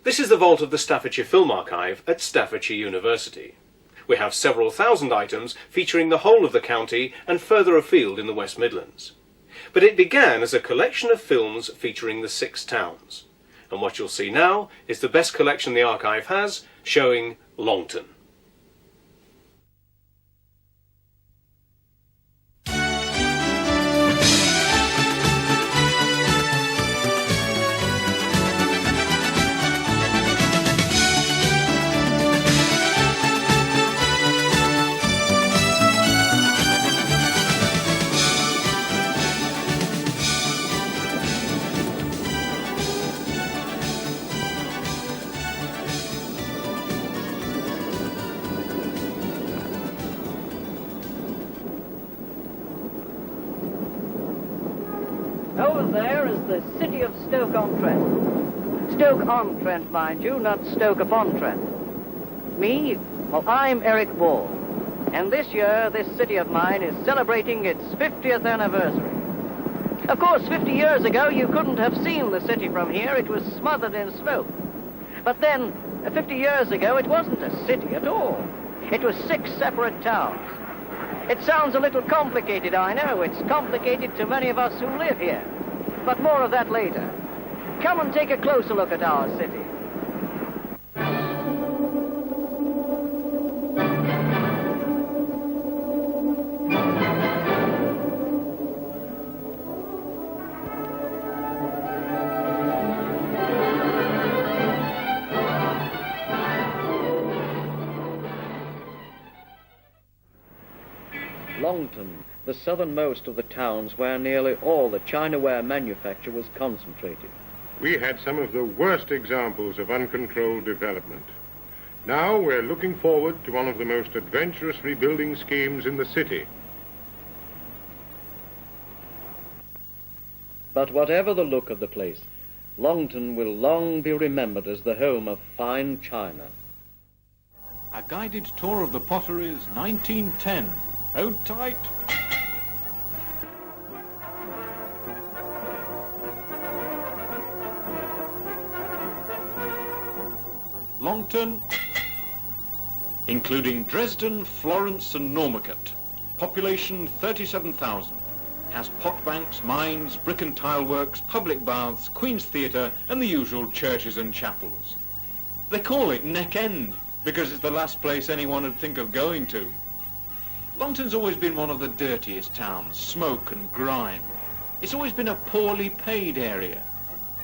This is the vault of the Staffordshire Film Archive at Staffordshire University. We have several thousand items featuring the whole of the county and further afield in the West Midlands. But it began as a collection of films featuring the 6 towns. And what you'll see now is the best collection the archive has, showing Longton. Over there is the city of Stoke-on-Trent. Stoke-on-Trent, mind you, not Stoke-upon-Trent. Me? Well, I'm Eric Ball. And this year, this city of mine is celebrating its 50th anniversary. Of course, 50 years ago, you couldn't have seen the city from here. It was smothered in smoke. But then, 50 years ago, it wasn't a city at all. It was 6 separate towns. It sounds a little complicated, I know. It's complicated to many of us who live here. But more of that later. Come and take a closer look at our city. Longton, the southernmost of the towns where nearly all the chinaware manufacture was concentrated. We had some of the worst examples of uncontrolled development. Now we're looking forward to one of the most adventurous rebuilding schemes in the city. But whatever the look of the place, Longton will long be remembered as the home of fine china. A guided tour of the Potteries, 1910. Hold tight. Longton, including Dresden, Florence and Normancourt. Population 37,000. Has pot banks, mines, brick and tile works, public baths, Queen's Theatre and the usual churches and chapels. They call it Neck End because it's the last place anyone would think of going to. Longton's always been one of the dirtiest towns, smoke and grime. It's always been a poorly paid area.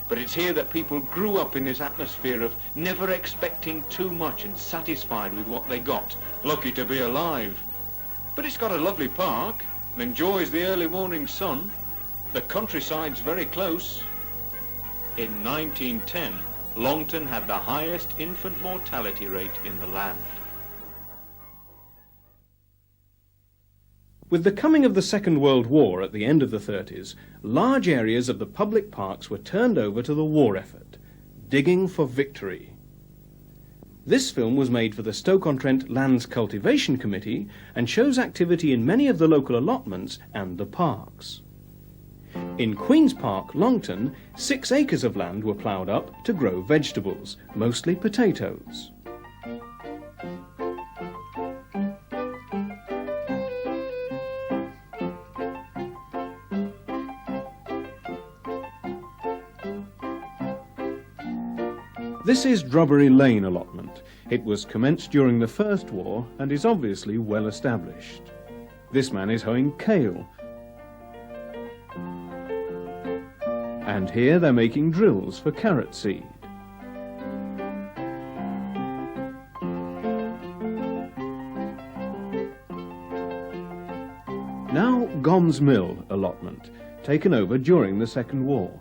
But it's here that people grew up in this atmosphere of never expecting too much and satisfied with what they got, lucky to be alive. But it's got a lovely park and enjoys the early morning sun. The countryside's very close. In 1910, Longton had the highest infant mortality rate in the land. With the coming of the Second World War at the end of the 30s, large areas of the public parks were turned over to the war effort, digging for victory. This film was made for the Stoke-on-Trent Lands Cultivation Committee and shows activity in many of the local allotments and the parks. In Queen's Park, Longton, 6 acres of land were ploughed up to grow vegetables, mostly potatoes. This is Drubbery Lane allotment. It was commenced during the First War and is obviously well established. This man is hoeing kale. And here they're making drills for carrot seed. Now Gom's Mill allotment, taken over during the Second War.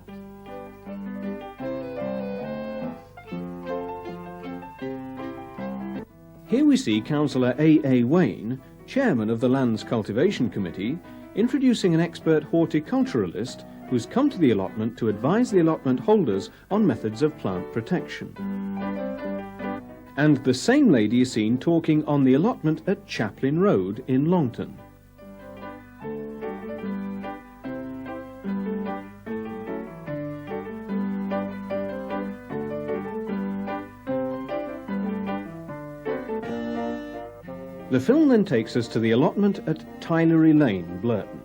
Here we see Councillor A. Wayne, chairman of the Lands Cultivation Committee, introducing an expert horticulturalist who's come to the allotment to advise the allotment holders on methods of plant protection. And the same lady is seen talking on the allotment at Chaplin Road in Longton. The film then takes us to the allotment at Tylery Lane, Blurton.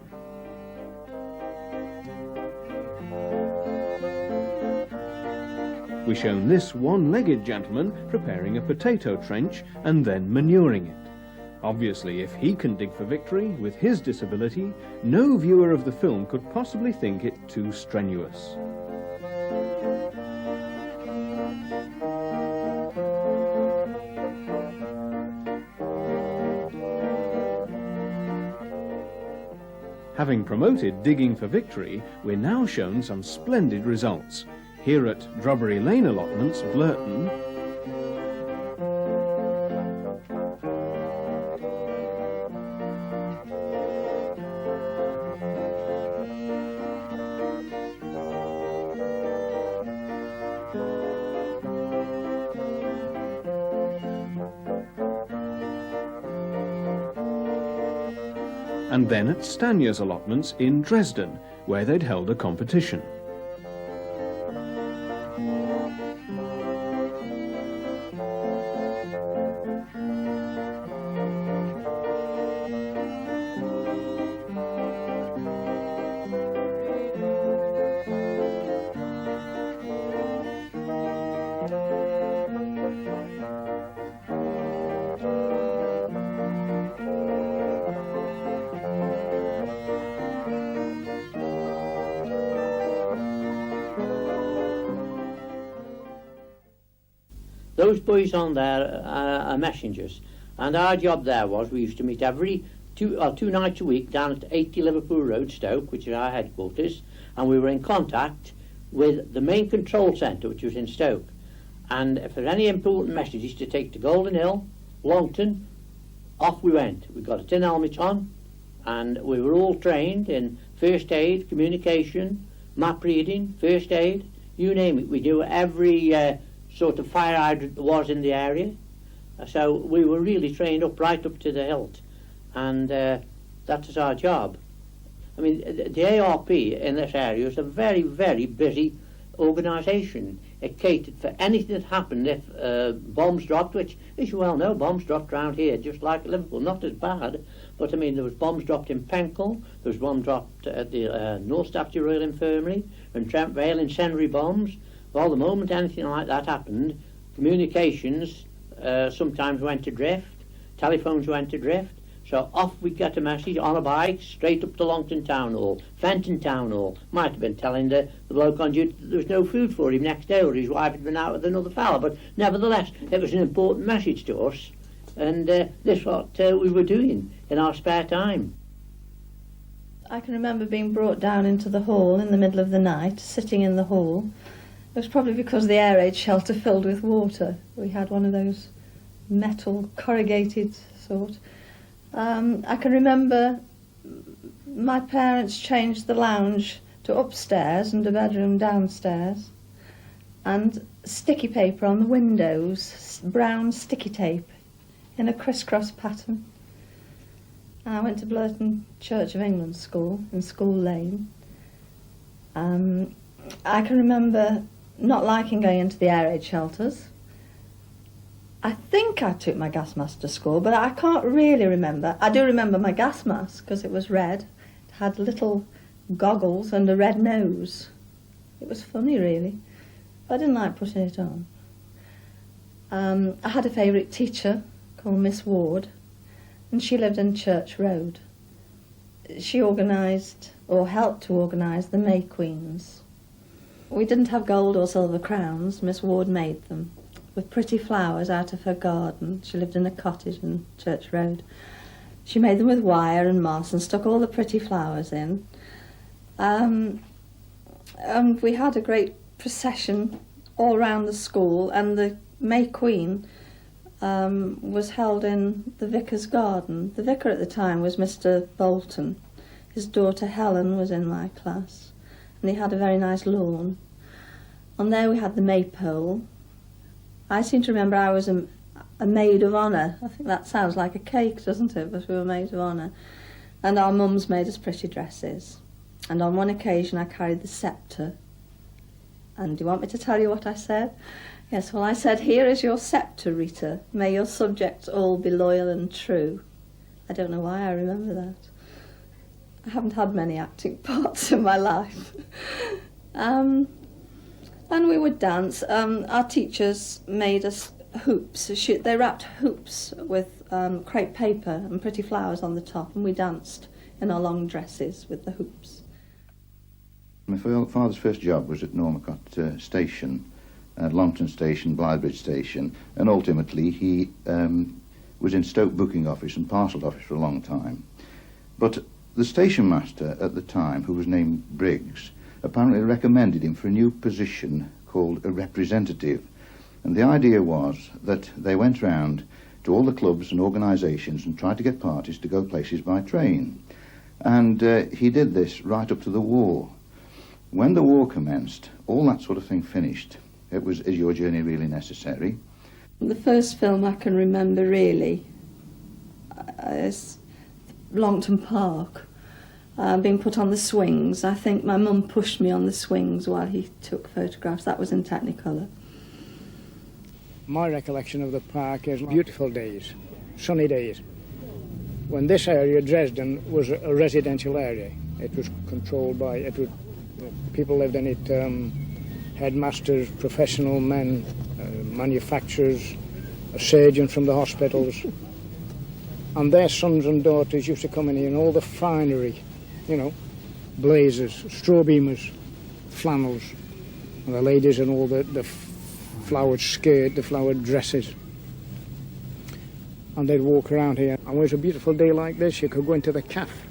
We're shown this one-legged gentleman preparing a potato trench and then manuring it. Obviously, if he can dig for victory with his disability, no viewer of the film could possibly think it too strenuous. Having promoted digging for victory, we're now shown some splendid results. Here at Drobbery Lane Allotments, Blurton, and then at Stanya's allotments in Dresden, where they'd held a competition. Those boys on there are messengers, and our job there was we used to meet every two nights a week down at 80 Liverpool Road, Stoke, which is our headquarters, and we were in contact with the main control centre, which was in Stoke. And if there were any important messages to take to Golden Hill, Longton, off we went. We got a tin helmet on, and we were all trained in first aid, communication, map reading, first aid, you name it. We do every sort of fire hydrant there was in the area. So we were really trained up right up to the hilt, and that was our job. I mean, the ARP in this area was a very, very busy organisation. It catered for anything that happened if bombs dropped, which, as you well know, bombs dropped around here just like Liverpool, not as bad, but I mean there was bombs dropped in Penkle, there was one dropped at the North Staffordshire Royal Infirmary, and Trent Vale, incendiary bombs. Well, the moment anything like that happened, communications sometimes went adrift, telephones went adrift, so off we get a message on a bike straight up to Longton Town Hall, Fenton Town Hall. Might have been telling the bloke on duty that there was no food for him next day, or his wife had been out with another fella, but nevertheless it was an important message to us, and this is what we were doing in our spare time. I can remember being brought down into the hall in the middle of the night, sitting in the hall. It was probably because the air raid shelter filled with water. We had one of those metal corrugated sort. I can remember my parents changed the lounge to upstairs and a bedroom downstairs, and sticky paper on the windows, brown sticky tape in a crisscross pattern. I went to Blurton Church of England School in School Lane. I can remember not liking going into the air raid shelters. I think I took my gas mask to school, but I can't really remember. I do remember my gas mask because it was red. It had little goggles and a red nose. It was funny, really. But I didn't like putting it on. I had a favourite teacher called Miss Ward, and she lived in Church Road. She organised, or helped to organise, the May Queens. We didn't have gold or silver crowns. Miss Ward made them with pretty flowers out of her garden. She lived in a cottage in Church Road. She made them with wire and moss and stuck all the pretty flowers in. And we had a great procession all round the school, and the May Queen was held in the vicar's garden. The vicar at the time was Mr. Bolton. His daughter Helen was in my class, and he had a very nice lawn. On there we had the maypole. I seem to remember I was a maid of honour. I think that sounds like a cake, doesn't it? But we were maids of honour. And our mums made us pretty dresses. And on one occasion I carried the sceptre. And do you want me to tell you what I said? Yes, well, I said, here is your sceptre, Rita. May your subjects all be loyal and true. I don't know why I remember that. I haven't had many acting parts in my life. And we would dance. Our teachers made us hoops. They wrapped hoops with crepe paper and pretty flowers on the top, and we danced in our long dresses with the hoops. My father's first job was at Normacote Station, at Longton Station, Blythebridge Station, and ultimately he was in Stoke booking office and parcel office for a long time. But the station master at the time, who was named Briggs, apparently recommended him for a new position called a representative. And the idea was that they went round to all the clubs and organisations and tried to get parties to go places by train. And he did this right up to the war. When the war commenced, all that sort of thing finished. It was, is your journey really necessary? The first film I can remember really is Longton Park, being put on the swings. I think my mum pushed me on the swings while he took photographs. That was in Technicolor. My recollection of the park is beautiful days, sunny days. When this area, Dresden, was a residential area. It was controlled by, people lived in it, headmasters, professional men, manufacturers, surgeons from the hospitals. And their sons and daughters used to come in here and all the finery, you know, blazers, straw beamers, flannels, and the ladies in all the flowered skirt, the flowered dresses. And they'd walk around here. And when it was a beautiful day like this, you could go into the cafe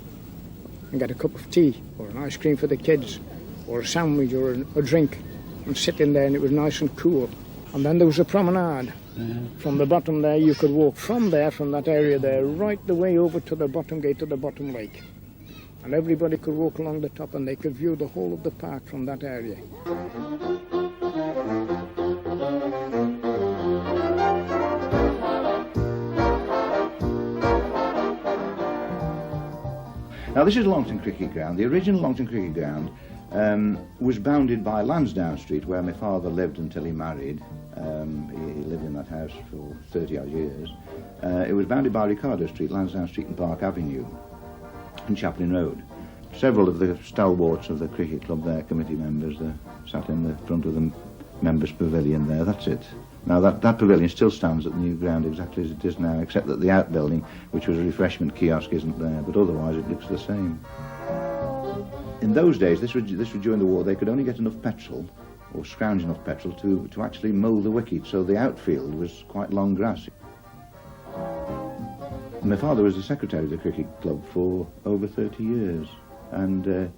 and get a cup of tea or an ice cream for the kids or a sandwich or a drink and sit in there, and it was nice and cool. And then there was a promenade. From the bottom there, you could walk from there, from that area there, right the way over to the bottom gate to the bottom lake. And everybody could walk along the top and they could view the whole of the park from that area. Now this is Longton Cricket Ground. The original Longton Cricket Ground was bounded by Lansdowne Street, where my father lived until he married. He lived in that house for 30 odd years. It was bounded by Ricardo Street, Lansdowne Street and Park Avenue and Chaplin Road. Several of the stalwarts of the cricket club there, committee members, sat in the front of the members' pavilion there. That's it. Now that pavilion still stands at the new ground exactly as it is now, except that the outbuilding, which was a refreshment kiosk, isn't there, but otherwise it looks the same. In those days, this was during the war, they could only get enough petrol, or scrounge enough petrol, to actually mow the wicket, so the outfield was quite long grass. My father was the secretary of the cricket club for over 30 years, and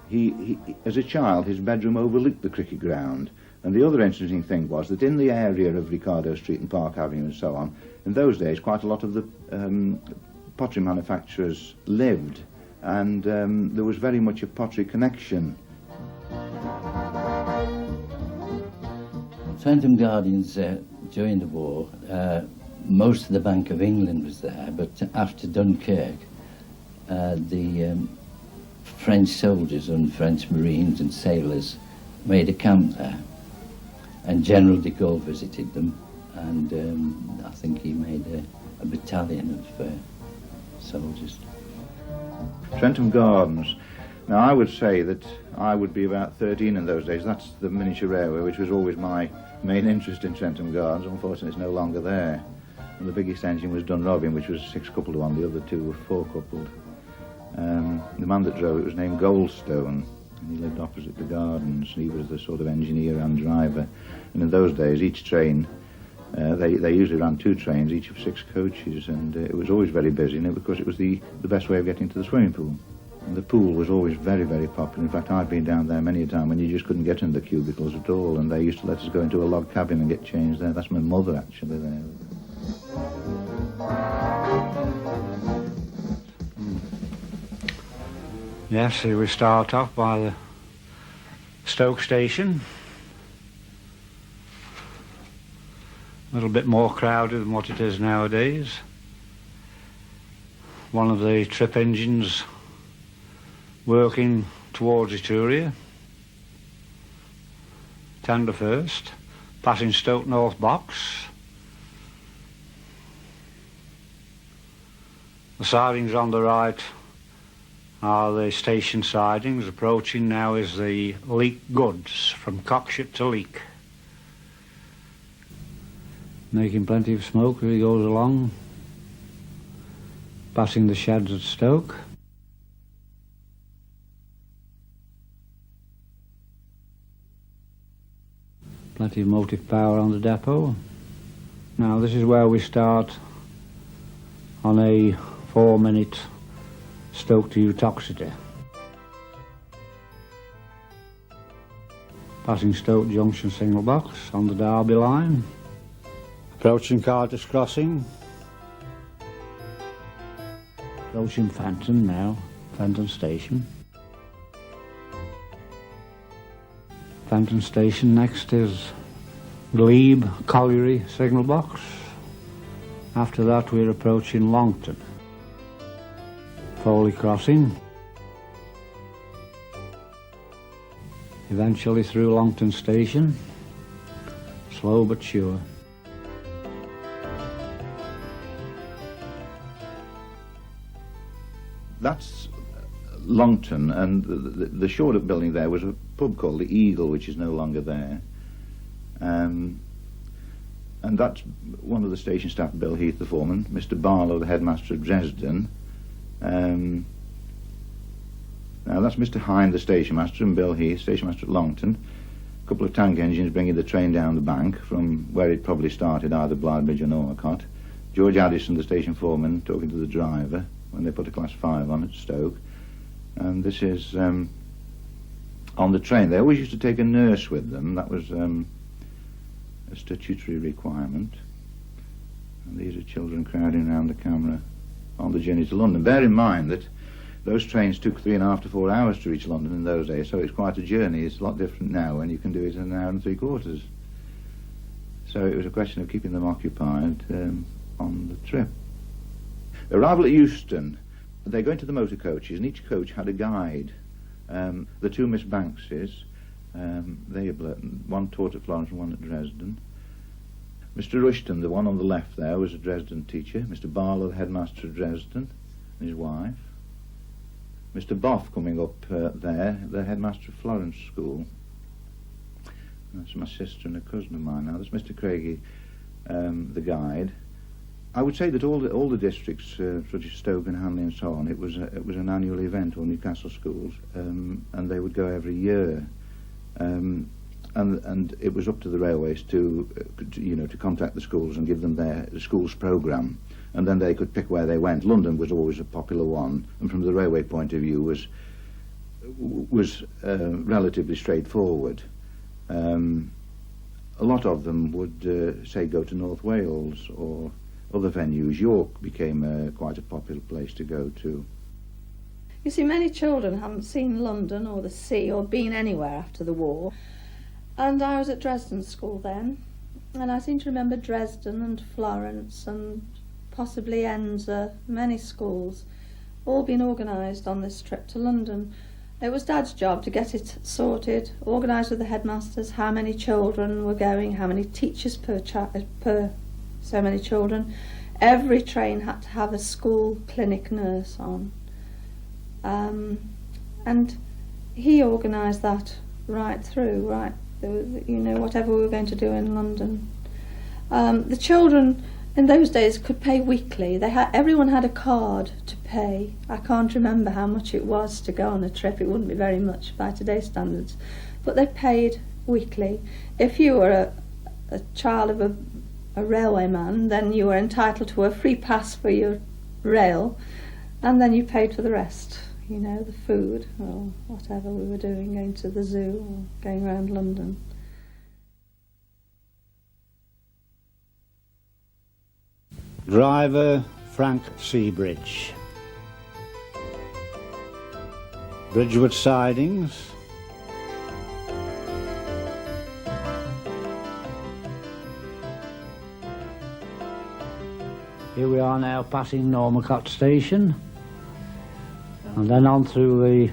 he, as a child, his bedroom overlooked the cricket ground. And the other interesting thing was that in the area of Ricardo Street and Park Avenue and so on, in those days quite a lot of the pottery manufacturers lived, and there was very much a pottery connection. Phantom Gardens, during the war, most of the Bank of England was there, but after Dunkirk, the French soldiers and French Marines and sailors made a camp there. And General de Gaulle visited them, and I think he made a battalion of soldiers. Trentham Gardens. Now I would say that I would be about 13 in those days. That's the miniature railway, which was always my main interest in Trentham Gardens. Unfortunately it's no longer there. And the biggest engine was Dunrobin, which was 6-coupled one, the other two were 4-coupled. The man that drove it was named Goldstone. And he lived opposite the gardens. He was the sort of engineer and driver. And in those days, each train, they usually ran 2 trains, each of 6 coaches, and it was always very busy, and because it was the best way of getting to the swimming pool. And the pool was always very, very popular. In fact, I've been down there many a time when you just couldn't get in the cubicles at all, and they used to let us go into a log cabin and get changed there. That's my mother, actually, there. Yes, so we start off by the Stoke station. A little bit more crowded than what it is nowadays. One of the trip engines working towards Etruria. Tender first, passing Stoke North Box. The sidings on the right are the station sidings. Approaching now is the Leek goods from Cockshott to Leek. Making plenty of smoke as he goes along. Passing the sheds at Stoke. Plenty of motive power on the depot. Now this is where we start on a 4-minute Stoke to Utoxeter. Passing Stoke Junction signal box on the Derby line. Approaching Carter's Crossing. Approaching Fenton now, Fenton Station. Fenton Station next is Glebe Colliery signal box. After that we're approaching Longton. Foley Crossing. Eventually through Longton Station. Slow but sure. That's Longton, and the shorter building there was a pub called the Eagle, which is no longer there. And that's one of the station staff, Bill Heath, the foreman, Mr. Barlow, the headmaster of Dresden. Now that's Mr. Hind, the station master, and Bill Heath, station master at Longton. A couple of tank engines bringing the train down the bank from where it probably started, either Blythebridge or Norcott. George Addison, the station foreman, talking to the driver when they put a class 5 on at Stoke. And this is on the train. They always used to take a nurse with them. That was a statutory requirement. And these are children crowding around the camera on the journey to London. Bear in mind that those trains took 3.5 to 4 hours to reach London in those days, so it's quite a journey. It's a lot different now, and you can do it in 1 hour and 3/4. So it was a question of keeping them occupied on the trip. Arrival at Euston. They go into the motor coaches, and each coach had a guide. The 2 Miss Bankses, one taught at Florence and one at Dresden. Mr. Rushton, the one on the left there, was a Dresden teacher. Mr. Barlow, the headmaster of Dresden, and his wife. Mr. Boff coming up there, the headmaster of Florence School. That's my sister and a cousin of mine now. That's Mr. Craigie, the guide. I would say that all the districts, such as Stoke and Hanley and so on, it was an annual event, or Newcastle schools, and they would go every year, and it was up to the railways to contact the schools and give them the school's programme, and then they could pick where they went. London was always a popular one, and from the railway point of view was relatively straightforward. A lot of them would say go to North Wales or other venues. York became quite a popular place to go to. You see, many children haven't seen London or the sea or been anywhere after the war. And I was at Dresden School then, and I seem to remember Dresden and Florence and possibly Enza, many schools, all been organised on this trip to London. It was Dad's job to get it sorted, organised with the headmasters, how many children were going, how many teachers per so many children. Every train had to have a school clinic nurse on. And he organised that right through, whatever we were going to do in London. The children in those days could pay weekly. Everyone had a card to pay. I can't remember how much it was to go on a trip. It wouldn't be very much by today's standards, but they paid weekly. If you were a child of a railway man, then you were entitled to a free pass for your rail, and then you paid for the rest, the food or whatever we were doing, going to the zoo or going around London. Driver Frank Seabridge. Bridgewood sidings. Here we are now passing Norcott Station, and then on through the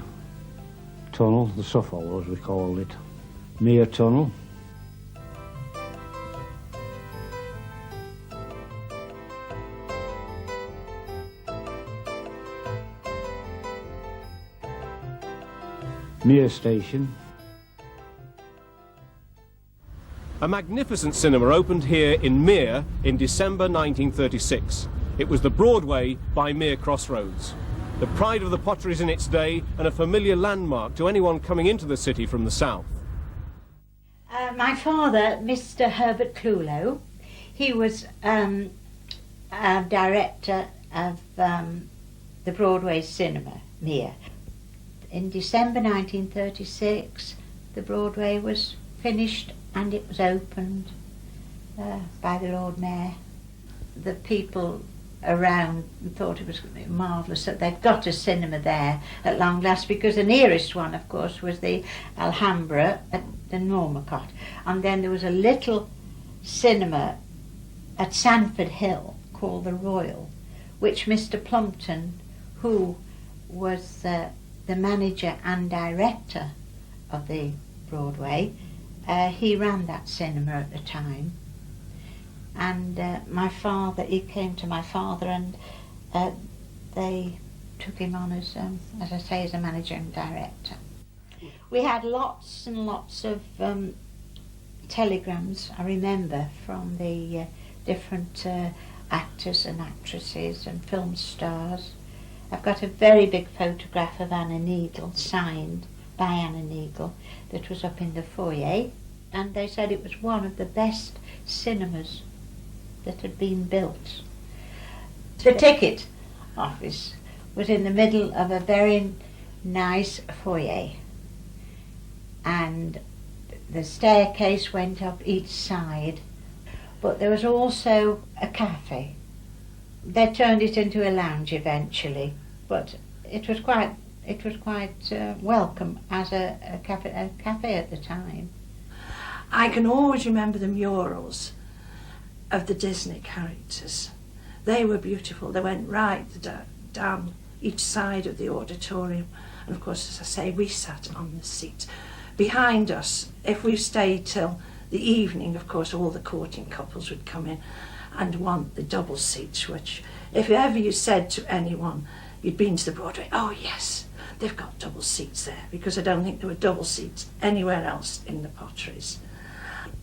tunnel, the Suffolk as we called it, Mere Tunnel. Mere Station. A magnificent cinema opened here in Mere in December 1936. It was the Broadway by Mere Crossroads. The pride of the Potteries in its day and a familiar landmark to anyone coming into the city from the south. My father, Mr. Herbert Clulow, he was a director of the Broadway cinema, Mere. In December 1936, the Broadway was finished and it was opened by the Lord Mayor. The people around thought it was marvellous that they'd got a cinema there at long last, because the nearest one, of course, was the Alhambra at the Normancourt. And then there was a little cinema at Sandford Hill called the Royal, which Mr. Plumpton, who was the manager and director of the Broadway, he ran that cinema at the time. And my father, he came to my father, and they took him on as I say, as a manager and director. We had lots and lots of telegrams, I remember, from the different actors and actresses and film stars. I've got a very big photograph of Anna Needle, signed by Anna Needle, that was up in the foyer, and they said it was one of the best cinemas that had been built. The ticket office was in the middle of a very nice foyer, and the staircase went up each side, but there was also a cafe. They turned it into a lounge eventually, but it was quite welcome as a cafe at the time. I can always remember the murals of the Disney characters. They were beautiful. They went right down each side of the auditorium, and of course, as I say, we sat on the seat behind us. If we stayed till the evening, of course, all the courting couples would come in and want the double seats, which, if ever you said to anyone you'd been to the Broadway, oh yes, they've got double seats there, because I don't think there were double seats anywhere else in the Potteries.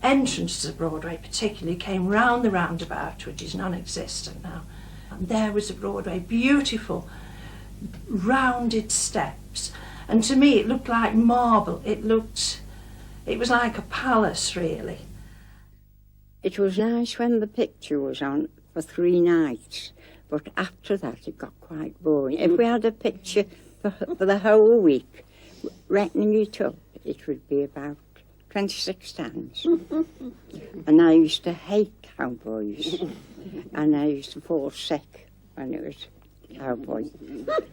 Entrance to the Broadway particularly came round the roundabout, which is non-existent now, and there was the Broadway, beautiful rounded steps, and to me it looked like marble. It was like a palace, really. It was nice when the picture was on for 3 nights, but after that it got quite boring. If we had a picture for the whole week, reckoning it up, it would be about 26 times. And I used to hate cowboys, and I used to fall sick when it was cowboy.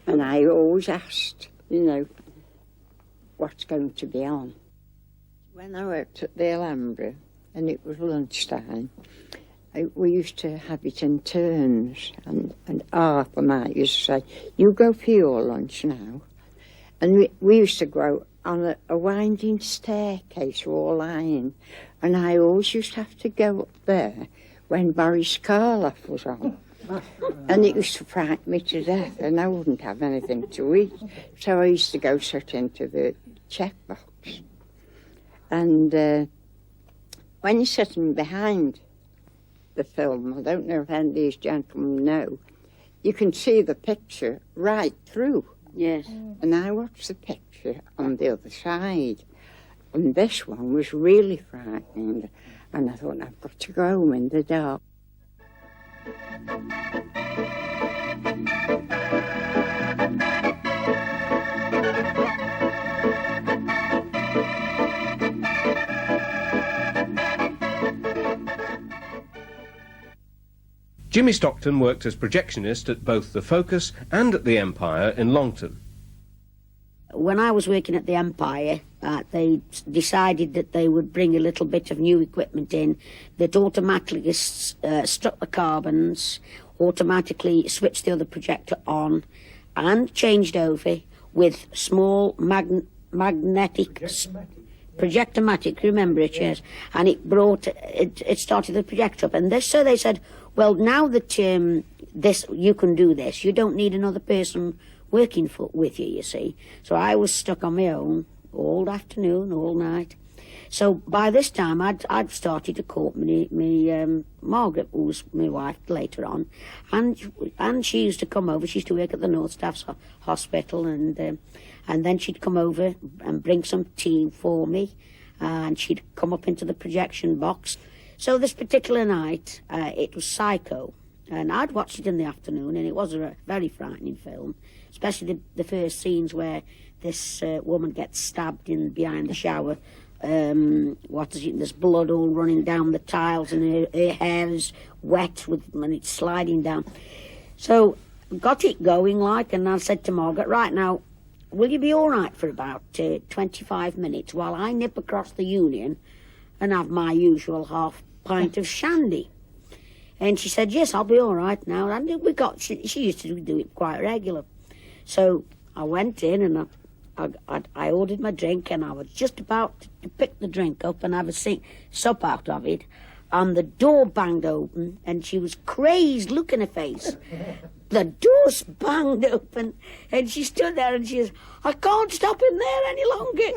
And I always asked, what's going to be on. When I worked at the Alhambra, and it was lunchtime, we used to have it in turns, and Arthur and I used to say, you go for your lunch now. And we used to go on a winding staircase all lying, and I always used to have to go up there when Boris Karloff was on. And it used to frighten me to death, and I wouldn't have anything to eat. So I used to go sit into the checkbox. And when you're sitting behind the film, I don't know if any of these gentlemen know, you can see the picture right through. Yes. And I watched the picture on the other side, and this one was really frightening, and I thought, I've got to go home in the dark. Jimmy Stockton worked as projectionist at both the Focus and at the Empire in Longton. When I was working at the Empire, they decided that they would bring a little bit of new equipment in that automatically struck the carbons, automatically switched the other projector on, and changed over with small magnetic projectomatic, remember it, yes, and it started the projector up, and so they said, well, now that this you can do this, you don't need another person working with you, you see. So I was stuck on my own all afternoon, all night. So by this time, I'd started to court me Margaret, who was my wife later on, and she used to come over. She used to work at the North Staffs Hospital, and then she'd come over and bring some tea for me, and she'd come up into the projection box. So this particular night, it was Psycho, and I'd watched it in the afternoon, and it was a very frightening film, especially the first scenes where this woman gets stabbed behind the shower. There's blood all running down the tiles, and her hair is wet and it's sliding down. So got it going and I said to Margaret, right now, will you be all right for about 25 minutes while I nip across the Union and have my usual half pint of shandy? And she said, yes, I'll be all right now. And she used to do it quite regular. So I went in and I ordered my drink, and I was just about to pick the drink up and have a sup out of it, and the door banged open, and she was crazed. Look in her face. The door's banged open, and she stood there and she says, I can't stop in there any longer.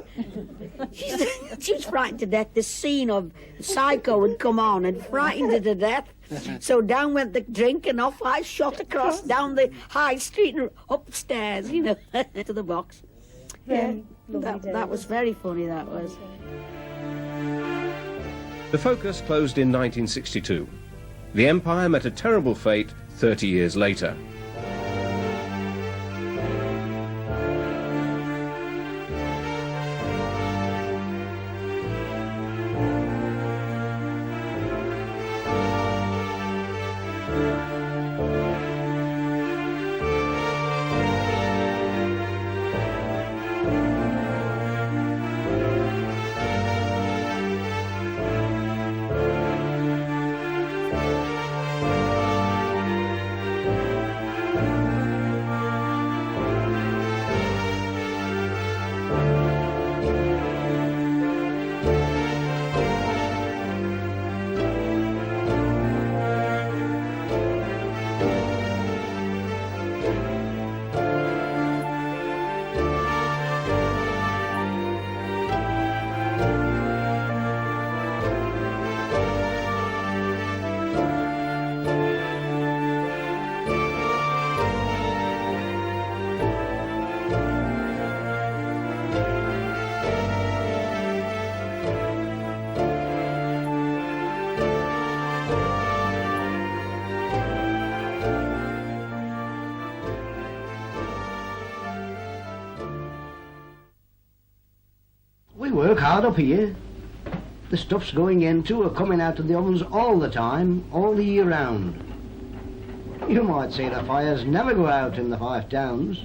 She was frightened to death. The scene of Psycho had come on and frightened her to death. So down went the drink, and off I shot across down the high street and upstairs, to the box. Yeah, that was very funny, that was. The Focus closed in 1962. The Empire met a terrible fate 30 years later. Work hard up here. The stuff's going into or coming out of the ovens all the time, all the year round. You might say the fires never go out in the Five Towns.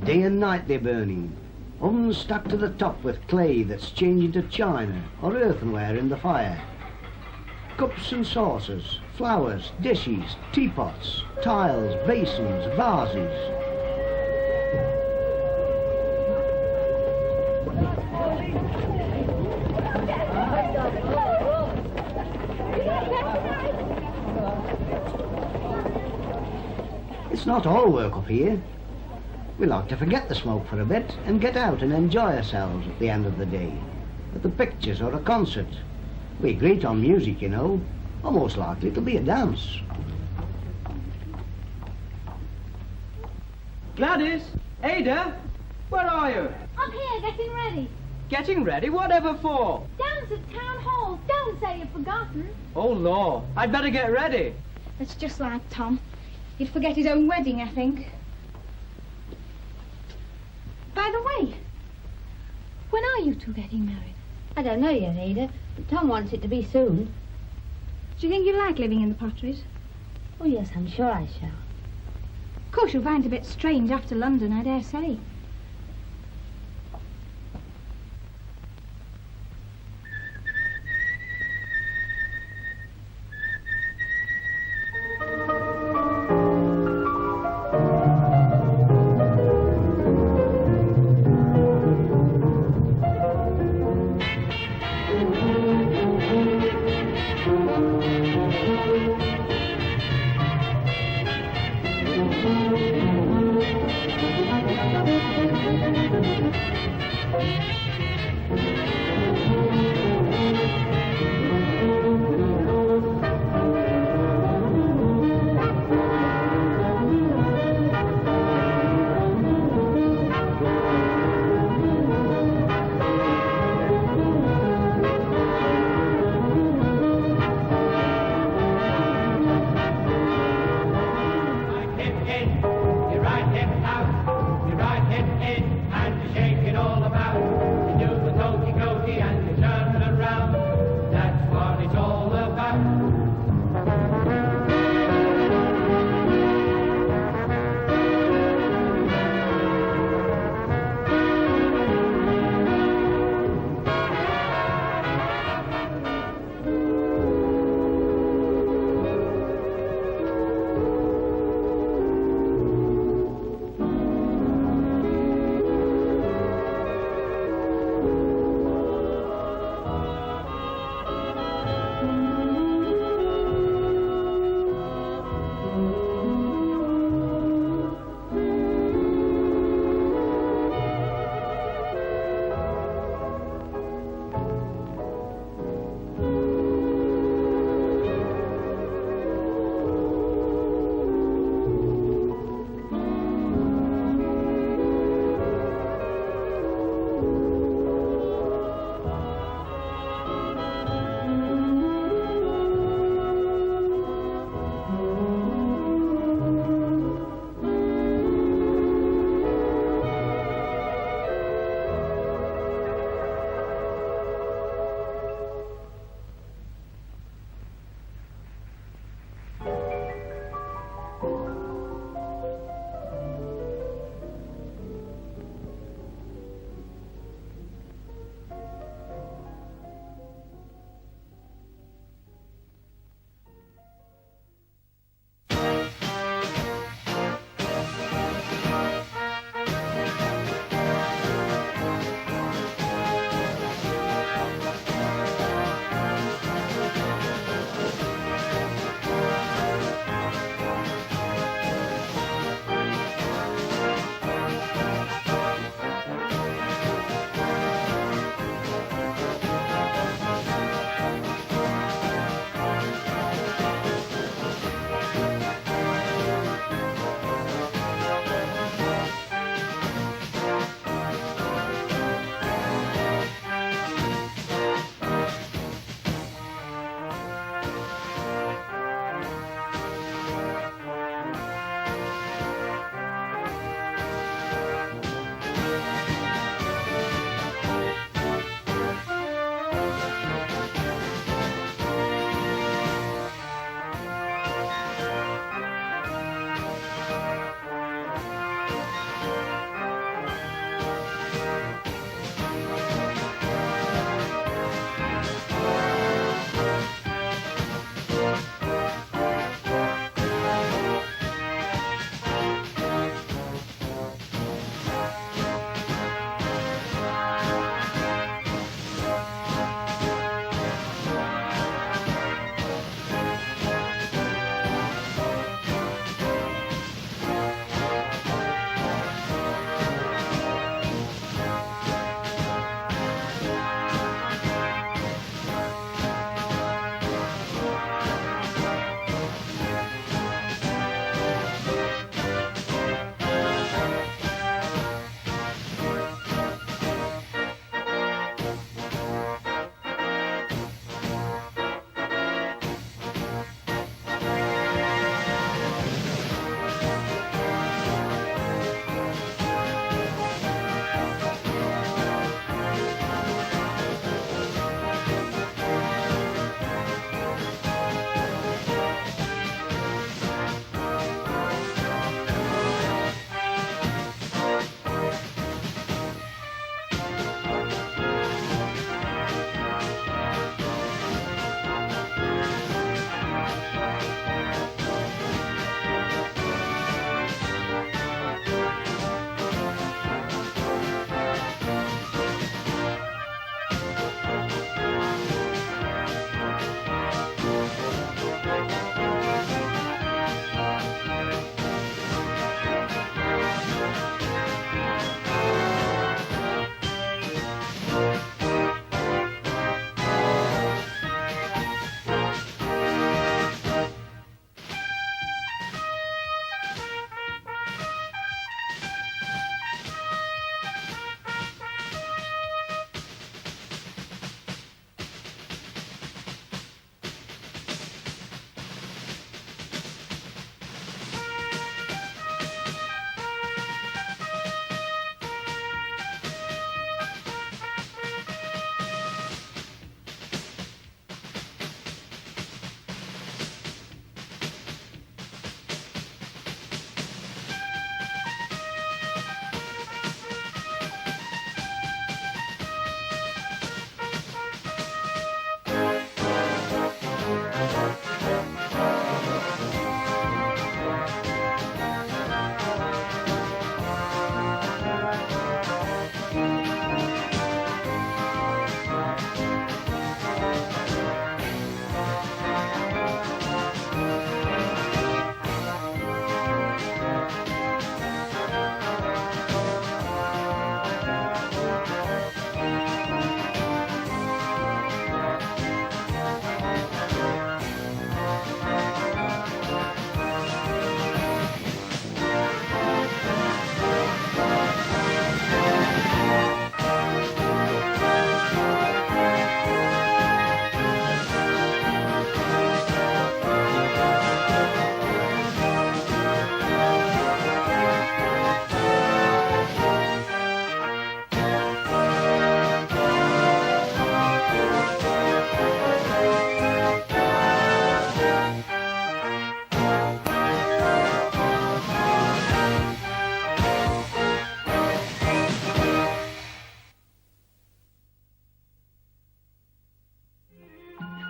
Day and night they're burning. Ovens stuck to the top with clay that's changing to china or earthenware in the fire. Cups and saucers, flowers, dishes, teapots, tiles, basins, vases. It's not all work up here. We like to forget the smoke for a bit and get out and enjoy ourselves at the end of the day. At the pictures or a concert. We greet on music, or most likely it'll be a dance. Gladys! Ada! Where are you? I'm here, getting ready. Getting ready? Whatever for? Dance at Town Hall. Don't say you've forgotten. Oh, Lord. I'd better get ready. It's just like Tom. He'd forget his own wedding, I think. By the way, when are you two getting married? I don't know yet, Ada, but Tom wants it to be soon. Do you think you like living in the Potteries? Oh, yes, I'm sure I shall. Of course, you'll find it a bit strange after London, I dare say.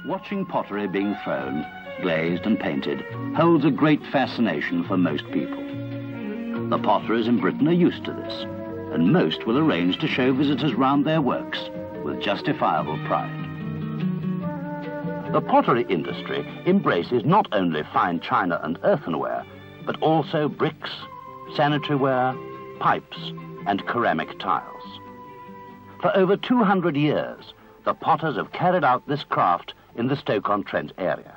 Watching pottery being thrown, glazed and painted holds a great fascination for most people. The potterers in Britain are used to this, and most will arrange to show visitors round their works with justifiable pride. The pottery industry embraces not only fine china and earthenware, but also bricks, sanitary ware, pipes, and ceramic tiles. For over 200 years, the potters have carried out this craft in the Stoke-on-Trent area.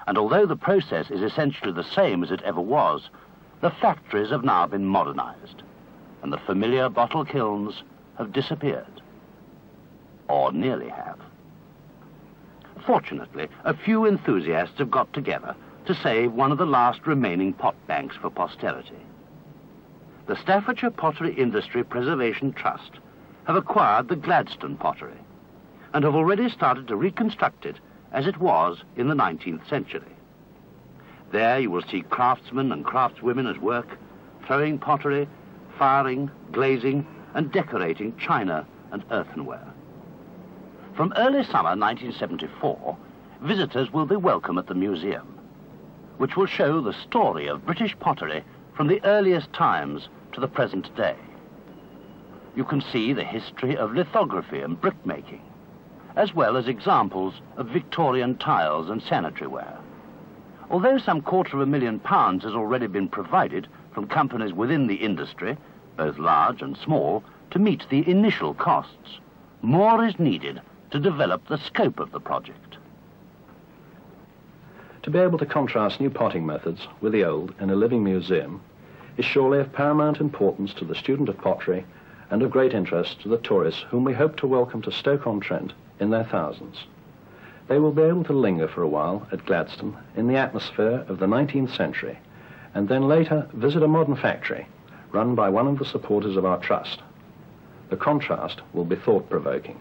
And although the process is essentially the same as it ever was, the factories have now been modernized, and the familiar bottle kilns have disappeared, or nearly have. Fortunately, a few enthusiasts have got together to save one of the last remaining pot banks for posterity. The Staffordshire Pottery Industry Preservation Trust have acquired the Gladstone pottery and have already started to reconstruct it as it was in the 19th century. There you will see craftsmen and craftswomen at work, throwing pottery, firing, glazing, and decorating china and earthenware. From early summer 1974, visitors will be welcome at the museum, which will show the story of British pottery from the earliest times to the present day. You can see the history of lithography and brickmaking, as well as examples of Victorian tiles and sanitary ware. Although some £250,000 has already been provided from companies within the industry, both large and small, to meet the initial costs, more is needed to develop the scope of the project. To be able to contrast new potting methods with the old in a living museum is surely of paramount importance to the student of pottery and of great interest to the tourists whom we hope to welcome to Stoke-on-Trent in their thousands. They will be able to linger for a while at Gladstone in the atmosphere of the 19th century and then later visit a modern factory run by one of the supporters of our trust. The contrast will be thought-provoking.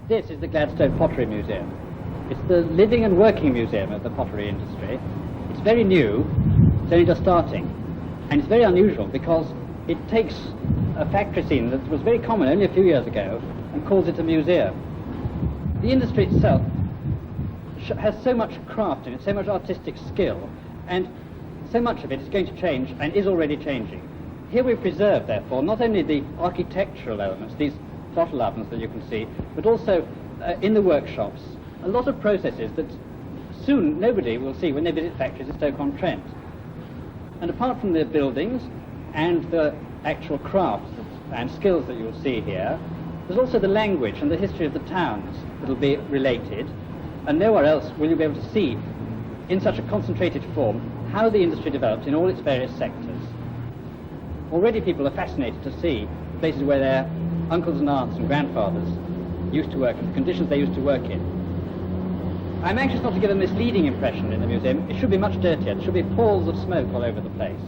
This is the Gladstone Pottery Museum. It's the living and working museum of the pottery industry. It's very new, it's only just starting, and it's very unusual because it takes a factory scene that was very common only a few years ago and calls it a museum. The industry itself has so much craft in it, so much artistic skill, and so much of it is going to change and is already changing. Here we preserve, therefore, not only the architectural elements, these bottle ovens that you can see, but also in the workshops, a lot of processes that soon nobody will see when they visit factories at Stoke-on-Trent. And apart from the buildings and the actual crafts and skills that you'll see here, there's also the language and the history of the towns that will be related, and nowhere else will you be able to see in such a concentrated form how the industry developed in all its various sectors. Already people are fascinated to see places where their uncles and aunts and grandfathers used to work and the conditions they used to work in. I'm anxious not to give a misleading impression in the museum. It should be much dirtier. There should be palls of smoke all over the place.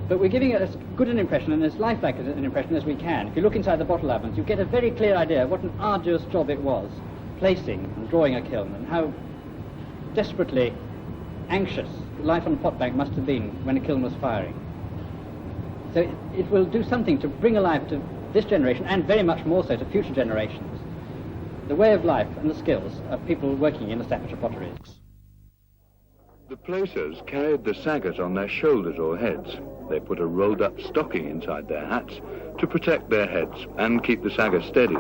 But we're giving it as good an impression and as lifelike an impression as we can. If you look inside the bottle ovens, you get a very clear idea of what an arduous job it was, placing and drawing a kiln, and how desperately anxious life on a pot bank must have been when a kiln was firing. So it will do something to bring alive to this generation, and very much more so to future generations, the way of life and the skills of people working in the Staffordshire potteries. The placers carried the saggers on their shoulders or heads. They put a rolled-up stocking inside their hats to protect their heads and keep the sagger steady.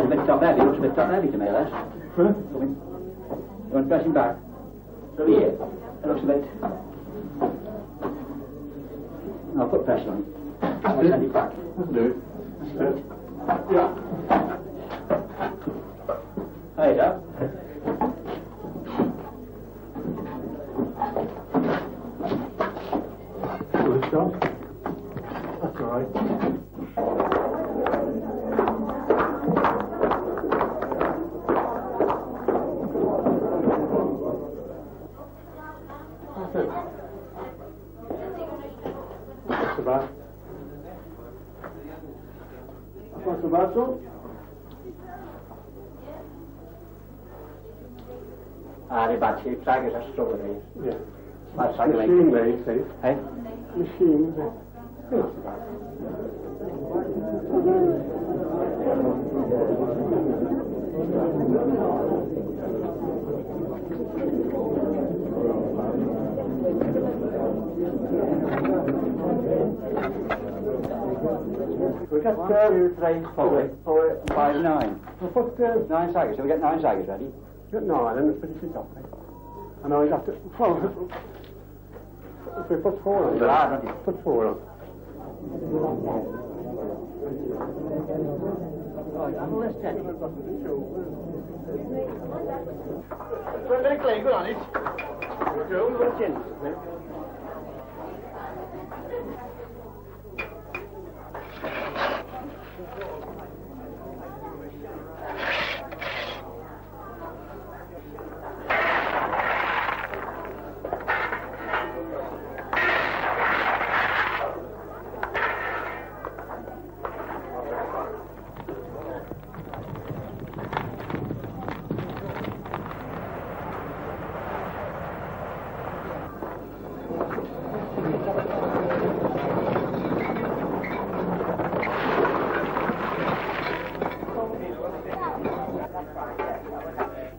Lift up heavy, lift up heavy to me, lads. You want pressing back? So here. It looks a bit. I'll put pressure on. I'll send it back. That'll do it. That's it. Yeah. There you go. Stop. Not so bad. Not so bad, son. The bad cheap saggers are strawberries. Yeah. Bad sagger like Machine there, you see. Eh? Machines there. Not so bad. We got 2, 3, 4, 5, 9. We'll put 9 saggers. Shall we get 9 saggers ready? get 9 and finish it off. I know he's got to. Well, if we put 4 on. Put 4 on. Very clean, good on it.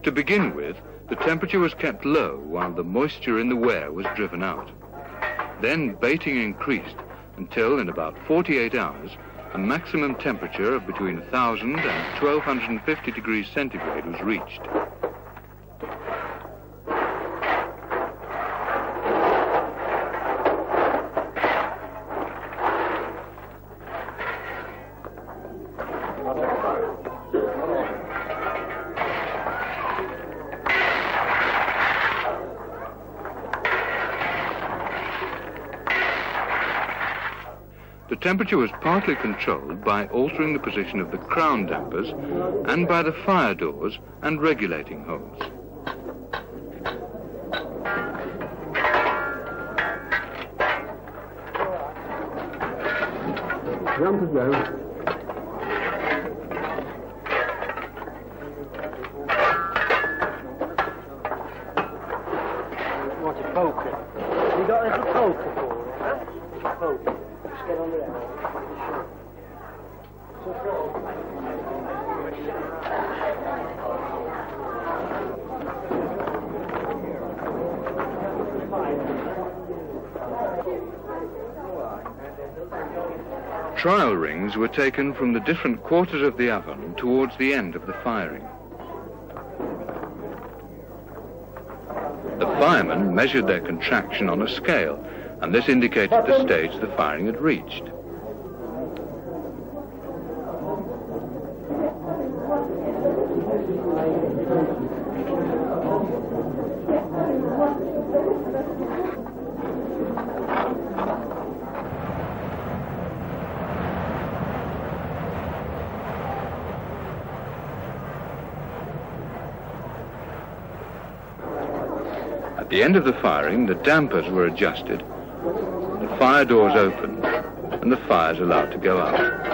To begin with, the temperature was kept low while the moisture in the ware was driven out. Then baiting increased until, in about 48 hours, a maximum temperature of between 1,000 and 1,250 degrees centigrade was reached. The temperature was partly controlled by altering the position of the crown dampers and by the fire doors and regulating holes. Dampers down. What's a poker? You got a little poker for it, huh? A poker. Just get on with it. Trial rings were taken from the different quarters of the oven towards the end of the firing. The firemen measured their contraction on a scale, and this indicated the stage the firing had reached. At the end of the firing, the dampers were adjusted, the fire doors opened, and the fires allowed to go out.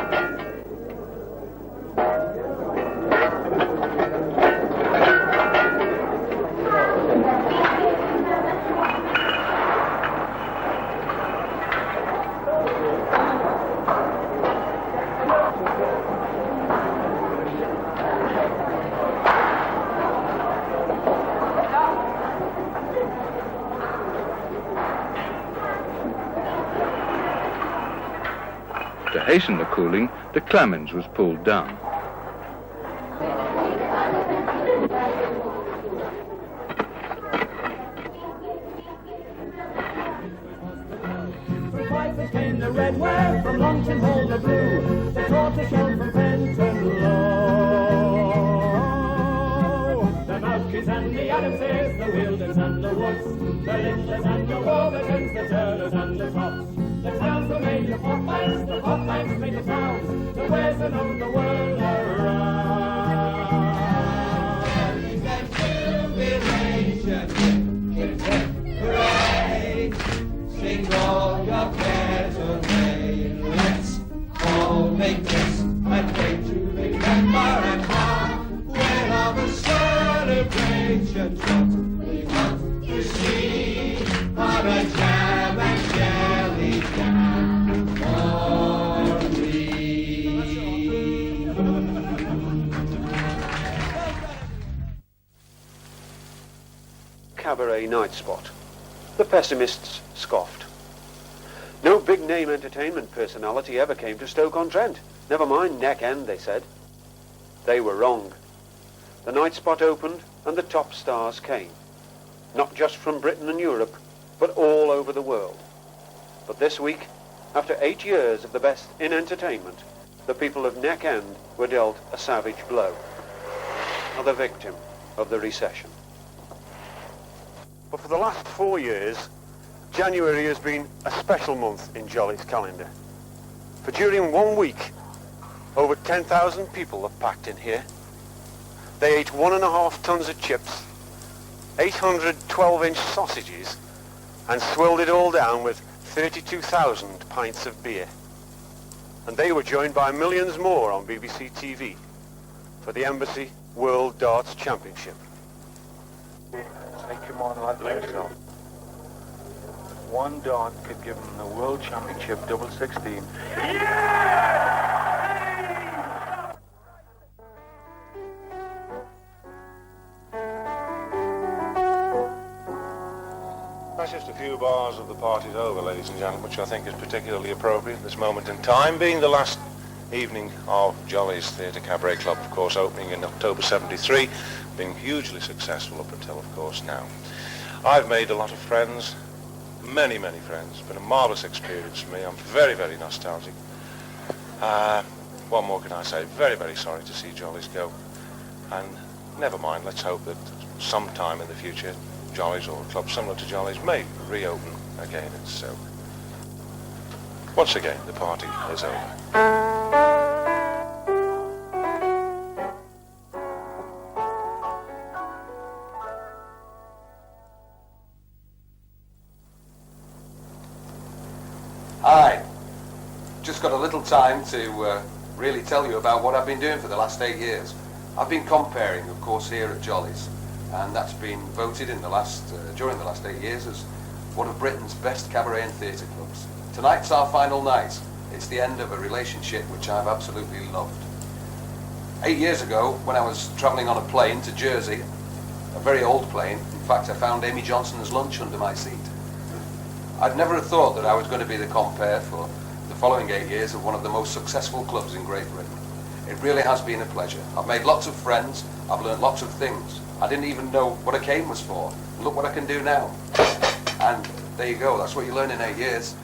To hasten the cooling, the clamens was pulled down. From Pipers came the red ware, from Longton Hall the blue, the tortoise shell from Penton Low. The Malkys and the Adamses, the Wildens and the Woods, the Lindlers and the Warburtons, the Turners and the Tops. The towns were made of pot banks, the pot banks made the towns, the wares are known the world around. Jubilation, hip, hip, hooray! cabaret night spot. The pessimists scoffed. No big-name entertainment personality ever came to Stoke-on-Trent. Never mind Neck End, they said. They were wrong. The night spot opened and the top stars came. Not just from Britain and Europe, but all over the world. But this week, after 8 years of the best in entertainment, the people of Neck End were dealt a savage blow. Are the victim of the recession. But for the last 4 years, January has been a special month in Jollees' calendar. For during 1 week, over 10,000 people have packed in here. They ate 1.5 tons of chips, 800 12-inch sausages, and swilled it all down with 32,000 pints of beer. And they were joined by millions more on BBC TV for the Embassy World Darts Championship. Take him on like Lego. One dart could give him the World Championship double 16. That's just a few bars of the party's over, ladies and gentlemen, which I think is particularly appropriate at this moment in time, being the last evening of Jollees Theatre Cabaret Club, of course, opening in October 73, being hugely successful up until, of course, now. I've made a lot of friends, many, many friends. It's been a marvellous experience for me. I'm very, very nostalgic. What more can I say? Very, very sorry to see Jollees go. And never mind, let's hope that sometime in the future, Jollees or a club similar to Jollees may reopen again. And so, once again, the party is over. Hi. Just got a little time to really tell you about what I've been doing for the last 8 years. I've been comparing, of course, here at Jollees, and that's been voted in the last during the last 8 years as one of Britain's best cabaret and theatre clubs. Tonight's our final night. It's the end of a relationship which I've absolutely loved. 8 years ago, when I was travelling on a plane to Jersey, a very old plane, in fact I found Amy Johnson's lunch under my seat. I'd never have thought that I was going to be the compere for the following 8 years of one of the most successful clubs in Great Britain. It really has been a pleasure. I've made lots of friends, I've learnt lots of things. I didn't even know what a cane was for. Look what I can do now. And there you go, that's what you learn in 8 years.